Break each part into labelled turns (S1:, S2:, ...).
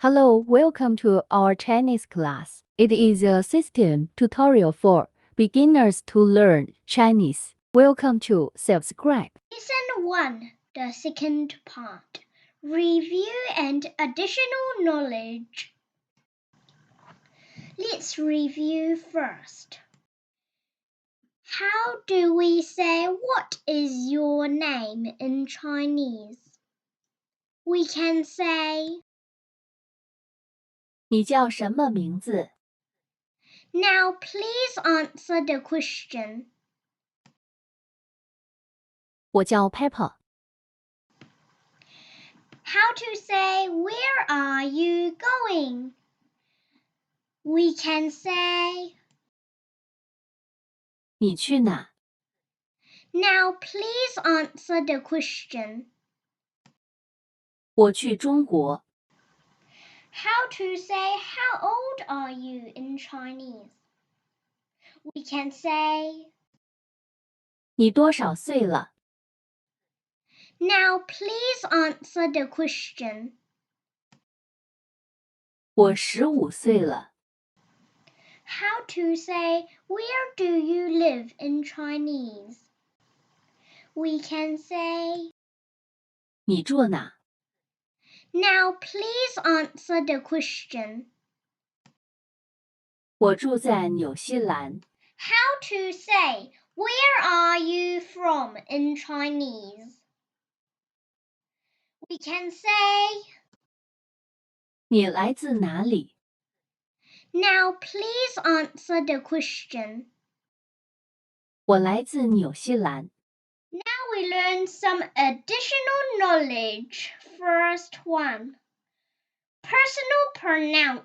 S1: Hello, welcome to our Chinese class. It is a system tutorial for beginners to learn Chinese. Welcome to subscribe.
S2: Lesson 1, the second part. Review and additional knowledge. Let's review first. How do we say what is your name in Chinese? We can say,
S1: 你叫什么名字？
S2: Now please answer the question.
S1: 我叫 Pepper。
S2: How to say, Where are you going? We can say,
S1: 你去哪？
S2: Now please answer the question.
S1: 我去中国。
S2: How to say, How old are you in Chinese? We can say,
S1: 你多少岁了？
S2: Now please answer the question.
S1: 我15岁了。
S2: How to say, Where do you live in Chinese? We can say,
S1: 你住哪？
S2: Now please answer the question.
S1: 我住在纽西兰。
S2: How to say, Where are you from in Chinese? We can say,
S1: 你来自哪里？
S2: Now please answer the question.
S1: 我来自纽西兰。
S2: Now we learn some additional knowledge. First one, personal pronouns.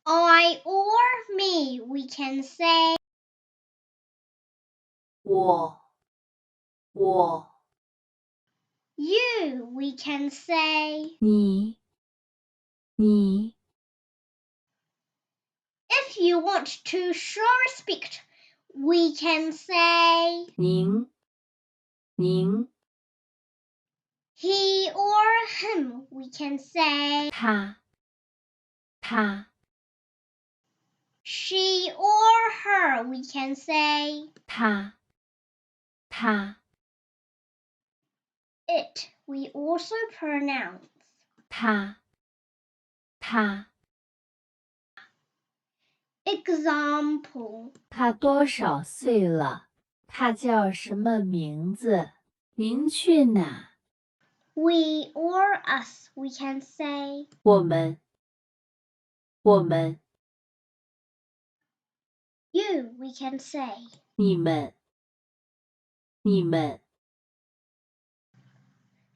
S2: I or me, we can say,
S1: 我
S2: you, we can say,
S1: 你
S2: if you want to show respect, we can say,
S1: 您
S2: he or him, we can say,
S1: 他
S2: she or her, we can say,
S1: 他
S2: it, we also pronounce.
S1: 他
S2: Example,
S1: 他多少岁了？他叫什么名字？您去哪？
S2: we or us, we can say,
S1: 我们
S2: you, we can say,
S1: 你们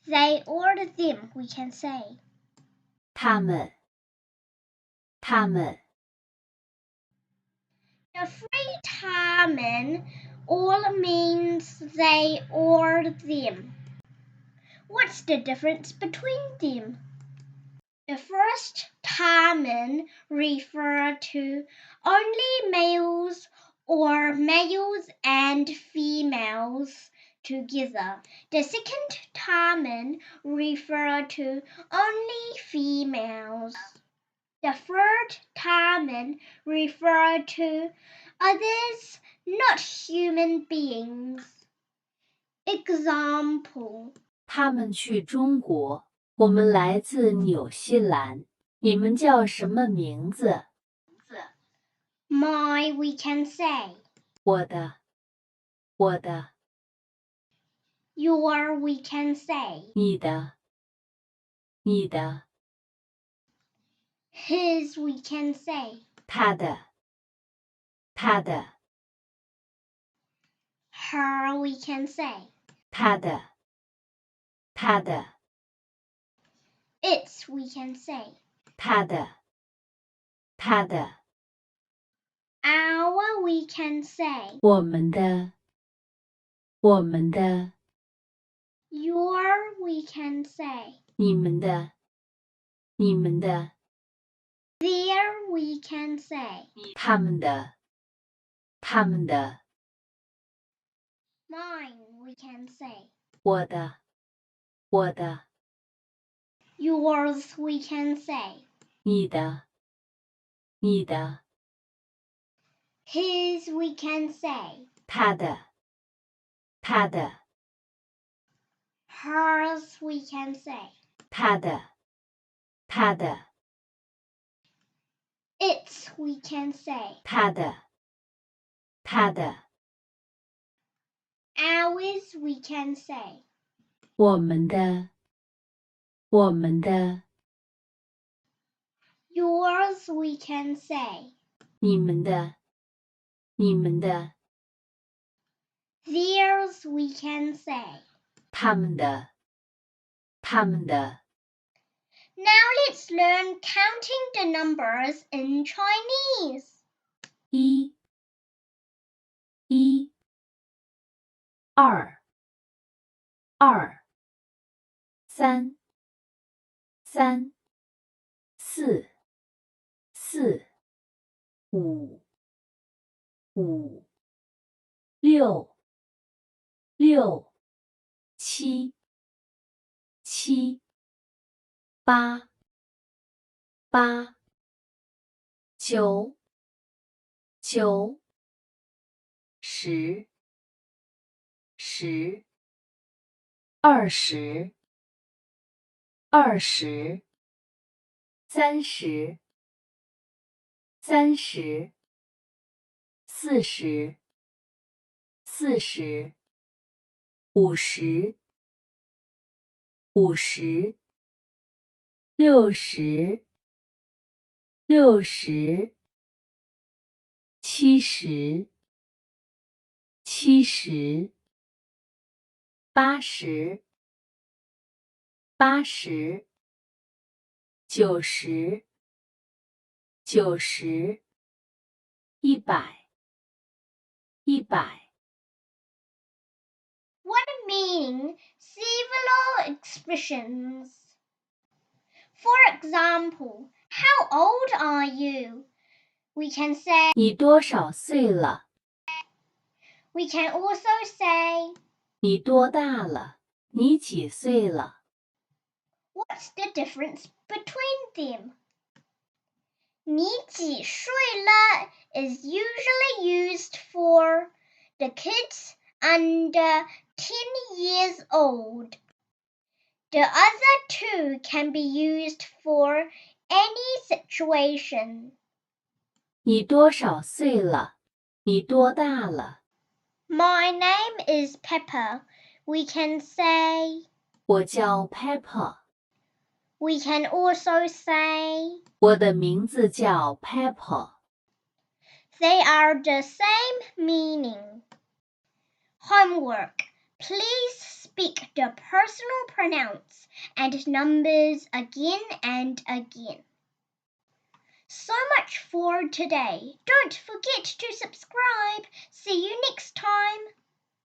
S2: they or them, we can say.
S1: 他们
S2: The three 他们 all means they or them. What's the difference between them? The first 他们 refer to only males or males and females together. The second 他们 refer to only females. The third 他们 refer to others, not human beings. Example,
S1: 他们去中国，我们来自纽西兰。你们叫什么名字？
S2: my, we can say.
S1: 我的
S2: Your, we can say.
S1: 你的
S2: His, we can say.
S1: 他的
S2: Her, we can say.
S1: 他的
S2: Its, we can say.
S1: 他的
S2: Our, we can say.
S1: 我们的
S2: Your, we can say.
S1: 你们的
S2: Their, we can say.
S1: 他们的
S2: Mine, we can say.
S1: 我的
S2: Yours we can say.
S1: 你的，你的，
S2: His we can say.
S1: 他的，他的，
S2: Hers we can say.
S1: 他的，他的，
S2: Its we can say.
S1: 他的，他的，
S2: Ours we can say.
S1: 我们的，我们的，
S2: Yours we can say.
S1: 你们的，你们的，
S2: Theirs we can say.
S1: 他们的，他们的。
S2: Now let's learn counting the numbers in Chinese.
S1: 一，一，二，二，三，三，四，四，五，五，六，六，七，七，八，八，九，九，十，十，20，20，30，30，40，40，50，50，60，60，70，70，80，80，90，90，100，100。
S2: What mean several expressions? For example, how old are you? We can say.
S1: 你多少岁了？
S2: We can also say.
S1: 你多大了？你几岁了？
S2: What's the difference between them? 你几岁了 is usually used for the kids under 10 years old. The other two can be used for any situation.
S1: 你多少岁了？你多大了？
S2: My name is Pepper. We can say.
S1: 我叫 Pepper。
S2: We can also say.
S1: 我的名字叫 Pepper。
S2: They are the same meaning. Homework. Please speak the personal pronouns and numbers again and again. So much for today. Don't forget to subscribe. See you next time.